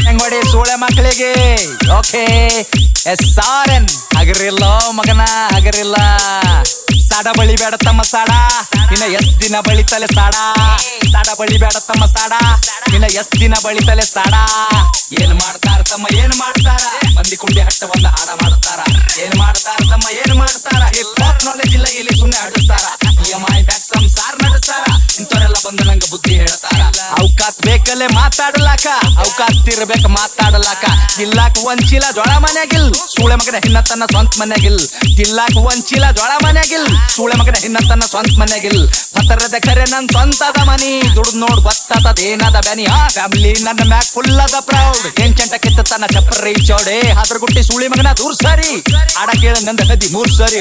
ಹೆಂಗೊಡಿ ಸೂಳೆ ಮಕ್ಕಳಿಗೆ okay SRN ಹಗರಿಲ್ಲ ಮಗನ ಹಗರಿಲ್ಲ. ಸಾಡ ಬಳಿ ಬೇಡ ತಮ್ಮ ಸಾಡ ಇನ್ನ ಎಷ್ಟ್ ದಿನ ಬಳಿತಲೆ ಸಾಡ. ಸಾಡ ಬಳಿ ಬೇಡ ತಮ್ಮ ಸಾಡ ಇನ್ನ ಎಷ್ಟ್ ದಿನ ಬಳಿತಲೆ ಸಾಡ. ಏನ್ ಮಾಡ್ತಾರ ತಮ್ಮ ಏನ್ ಮಾಡ್ತಾರ, ಮಂದಿ ಕುಂಡಿ ಹಟ್ಟ ಒಂದ ಹಾಡ ಮಾಡ್ತಾರ. ಏನ್ ಮಾಡ್ತಾರ ತಮ್ಮ ಏನ್ ಮಾಡ್ತಾರ, ಹಿಪ್ ನಾಲೆಜ್ ಇಲ್ಲ ಇಲ್ಲಿ ಸುಮ್ಮನೆ ಆಡಿಸ್ತಾರ. EMI ಬ್ಯಾಕ್ ಸಂಸಾರ ನಡೆಸ್ತಾರ. ಇಂಥವರೆಲ್ಲ ಬಂದು ನಂಗೆ ಬುದ್ಧಿ ಹೇಳ್ತಾರ. ಅವಕಾತ್ ಬೇಕಲ್ಲೇ ಮಾತಾಡ್ಲಾಕ, ಅವಕಾತ್ ಇರ್ಬೇಕ ಮಾತಾಡ್ಲಾಕ. ತಿಲ್ಲಾಕ ಒಂದ್ ಚೀಲ ಜೋಳ ಮನ್ಯಾಗಿಲ್, ಸೂಳೆ ಮಗನ ಹಿನ್ನ ತನ್ನ ಸ್ವಂತ ಮನ್ಯಾಗಿಲ್. ತಿಲ್ಲಾಕ ಒಂದ್ ಚೀಲ ಜೋಳ ಮನ್ಯಾಗಿಲ್, ಸೂಳೆ ಮಗನ ಹಿನ್ನ ತನ್ನ ಸ್ವಂತ ಮನ್ಯಾಗಿಲ್. ಪತ್ತರದ ಕರೆ ನನ್ ಸ್ವಂತದ ಮನಿ, ದುಡ್ದು ನೋಡ್ ಗೊತ್ತದ ಏನದ ಬ್ಯಾನಿ. ಫ್ಯಾಮಿಲಿ ನನ್ನ ಮ್ಯಾಕ್ ಫುಲ್ ಅದ ಪ್ರೌಡ್. ಏನ್ ಚಂಟ ಕಿತ್ತ ತನ್ನ ಚಪ್ಪರಿ ಚೌಡೆ, ಅದ್ರ ಗುಟ್ಟಿ ಸುಳಿ ಮಗನ ದೂರ್ ಸರಿ. ಆಡ ಕೇಳ ನಂದ 13 ಸರಿ.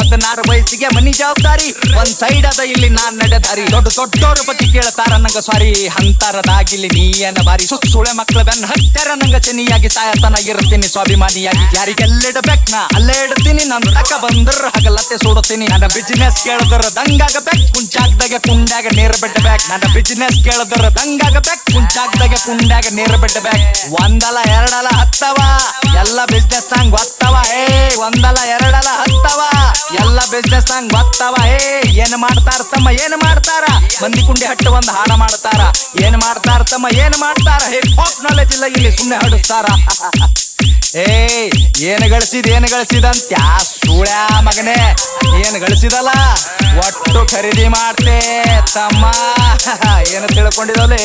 16 ವಯಸ್ಸಿಗೆ ಮನಿ ಜವಾಬ್ದಾರಿ, ಒಂದ್ ಸೈಡ್ ಅದ ಇಲ್ಲಿ ನಾನ್ ನಡೆದಾರಿ. ದೊಡ್ಡ ದೊಡ್ಡೋರ ಬಗ್ಗೆ ಕೇಳ್ತಾರ ನಂಗ ಸಾರಿ, ಅಂತರದಾಗಿಲ್ಲಿ ನೀ ಏನ ಬಾರಿ. ಸುಳೆ ಮಕ್ಳ ಬೆನ್ನ ಹತ್ತರ ನಂಗ ಚೆನ್ನಿಯಾಗಿ ಸಾಯತನ ಇರ್ತೀನಿ ಸ್ವಾಭಿಮಾನಿಯಾಗಿ. ಯಾರಿಗೆಲ್ಲಿಡ್ಬೇಕ್ ನಾ ಅಲ್ಲೇ ಇಡ್ತೀನಿ, ನನ್ ತಕ ಬಂದ್ರ ಹಗಲತ್ತೆ ಸುಡುತ್ತೀನಿ. ನನ್ನ ಬಿಸಿನೆಸ್ ಕೇಳಿದ್ರ ದಂಗಾಗಬೇಕ್, ಕುಂಚಾಕ್ದಾಗ ಕುಂಡ್ಯಾಗ ನೀರ್ ಬಿಡ್ಬೇಕು. ನನ್ನ ಬಿಸಿನೆಸ್ ಕೇಳಿದ್ರ ದಂಗಾಗಬೇಕ್, ಕುಂಚಾಕ್ದಾಗ ಕುಂಡ್ಯಾಗ ನೀರ್ ಬಿಡ್ಬೇಕು. ಒಂದಲ್ಲ ಎರಡಲ್ಲ ಹತ್ತವ ಎಲ್ಲ ಬಿಸ್ನೆಸ್ ನಂಗ್ ಗೊತ್ತವ. ಒಂದಲ್ಲ ಎರಡಲ್ಲ ಹತ್ತವ ಎಲ್ಲ ಬಿಸ್ನೆಸ್ ನಂಗ್ ಗೊತ್ತವ. ಏನ್ ಮಾಡ್ತಾರ ತಮ್ಮ ಏನ್ ಮಾಡ್ತಾರ, ಮಂದಿ ಕುಂಡಿ ಹಟ್ಟು ಒಂದ್ ಹಾಡ ಮಾಡ್ತಾರ. ಏನ್ ಮಾಡ್ತಾರ ತಮ್ಮ ಏನ್ ಮಾಡ್ತಾರ, ಹಿಪ್ ಹಾಪ್ ನಾಲೆಜ್ ಇಲ್ಲ ಇಲ್ಲಿ ಸುಮ್ನೆ ಹಾಡಿಸ್ತಾರ. ಏನ್ ಗಳಿಸಿದಂತ ಸೂಳ್ಯಾ ಮಗನೇ, ಏನ್ ಗಳಿಸಿದಲ್ಲ ಒಟ್ಟು ಖರೀದಿ ಮಾಡ್ತೆ ತಮ್ಮ. ಏನು ತಿಳ್ಕೊಂಡಿದಲೇ,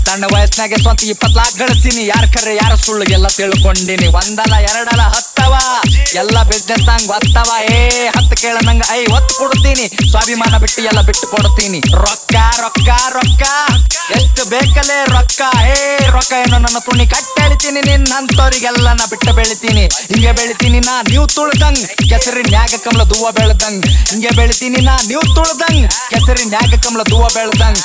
ಸಣ್ಣ ವಯಸ್ಸಿನಾಗೆ ಸ್ವಂತ 20 ಲಾಖ ಗಳಿಸ್ತೀನಿ. ಯಾರ ಕರೆ ಯಾರ ಸುಳ್ಳಿಗೆಲ್ಲ ತಿಳ್ಕೊಂಡಿನಿ. ಒಂದಲ್ಲ ಎರಡಲ್ಲ ಹತ್ತವ ಎಲ್ಲ ಬಿಸ್ನೆಸ್ ನಂಗ್ ಗೊತ್ತವ. 10 ಕೇಳ ನಂಗ 50 ಕೊಡ್ತೀನಿ. ಸ್ವಾಭಿಮಾನ ಬಿಟ್ಟು ಎಲ್ಲ ಬಿಟ್ಟು ಕೊಡ್ತೀನಿ. ರೊಕ್ಕ ರೊಕ್ಕ ರೊಕ್ಕ ಎಷ್ಟು ಬೇಕಲ್ಲೇ ರೊಕ್ಕ. ರೊಕ್ಕ ಏನೋ ನನ್ನ ತುಣಿ ಕಟ್ಟೆಳಿತೀನಿ. ನಿನ್ನಂತವ್ರಿಗೆಲ್ಲ ನಾ ಬಿಟ್ಟು ಬೆಳಿತೀನಿ. ಹಿಂಗೆ ಬೆಳಿತೀನಿ ನಾ ನೀವು ತುಳ್ದಂಗ್, ಕೆಸರಿನ್ಯಾಗ ಕಮಲ ದೂವ ಬೆಳ್ದಂಗ್. ಹಿಂಗೆ ಬೆಳಿತೀನಿ ನಾ ನೀವು ತುಳ್ದಂಗ್, ಕೆಸರಿನ್ಯಾಗ ಕಮಲ ದೂವ ಬೆಳ್ದಂಗ್.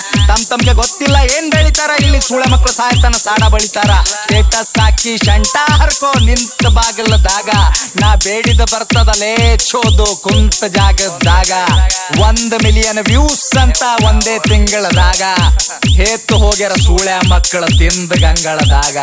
ತಮ್ಗೆ ಗೊತ್ತಿಲ್ಲ ಏನ್ ಬೆಳಿತಾರ ಇಲ್ಲಿ ಸೂಳೆ ಮಕ್ಳು ಸಾಯ್ತಾನ ಸಾಡ ಬಳಿತಾರ. ಸ್ಟೇಟಸ್ ಹಾಕಿ ಶಂಟ ಹರ್ಕೋ ನಿಂತ ಬಾಗಲದಾಗ, ನಾ ಬೇಡಿದ ಬರ್ತದಲೇ ಚೋದು ಕುಂತ ಜಾಗದಾಗ. 1 ಮಿಲಿಯನ್ ವ್ಯೂಸ್ ಅಂತ ಒಂದೇ ತಿಂಗಳದಾಗ, ಹೇತು ಹೋಗ್ಯಾರ ಸೂಳೆ ಮಕ್ಕಳ ತಿಂದ ಗಂಗಳದಾಗ.